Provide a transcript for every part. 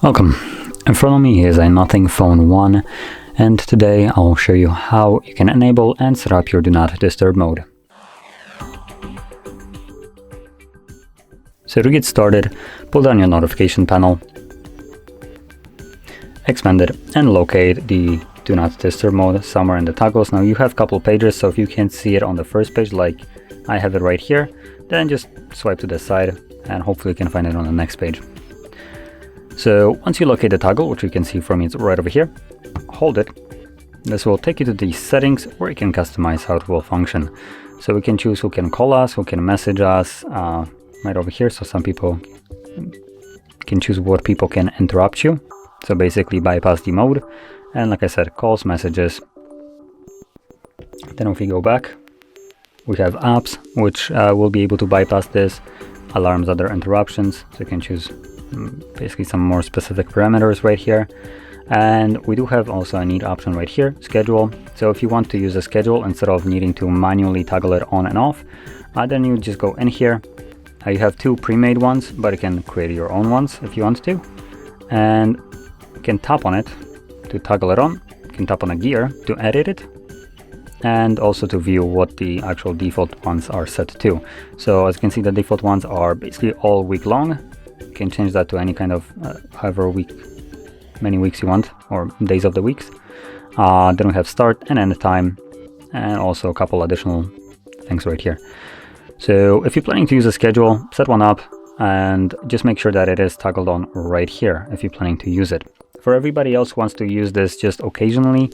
Welcome. In front of me is a Nothing Phone 1, and today I'll show you how you can enable and set up your Do Not Disturb mode. So to get started, pull down your notification panel, expand it, and locate the Do Not Disturb mode somewhere in the toggles. Now you have a couple pages, so if you can't see it on the first page like I have it right here, then just swipe to the side and hopefully you can find it on the next page. So once you locate the toggle, which you can see for me, it's right over here, hold it. This will take you to the settings where you can customize how it will function. So we can choose who can call us, who can message us, right over here. So some people can choose what people can interrupt you. So basically bypass the mode. And like I said, calls, messages. Then if we go back, we have apps, which will be able to bypass this, alarms, other interruptions. So you can choose basically some more specific parameters right here. And we do have also a neat option right here, schedule. So if you want to use a schedule instead of needing to manually toggle it on and off, then you just go in here. You have two pre-made ones, but you can create your own ones if you want to. And you can tap on it to toggle it on. You can tap on a gear to edit it, and also to view what the actual default ones are set to. So as you can see, the default ones are basically all week long. You can change that to any kind of many weeks you want, or days of the weeks. Then we have start and end time, and also a couple additional things right here. So if you're planning to use a schedule, set one up and just make sure that it is toggled on right here if you're planning to use it. For everybody else who wants to use this just occasionally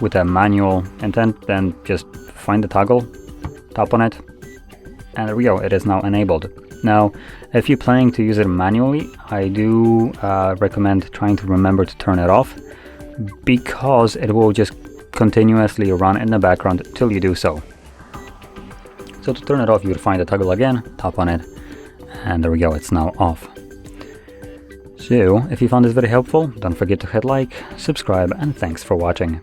with a manual intent, then just find the toggle, tap on it, and there we go, it is now enabled. Now, if you're planning to use it manually, I do recommend trying to remember to turn it off, because it will just continuously run in the background till you do so. So to turn it off, you would find the toggle again, tap on it, and there we go, it's now off. So if you found this very helpful, don't forget to hit like, subscribe, and thanks for watching.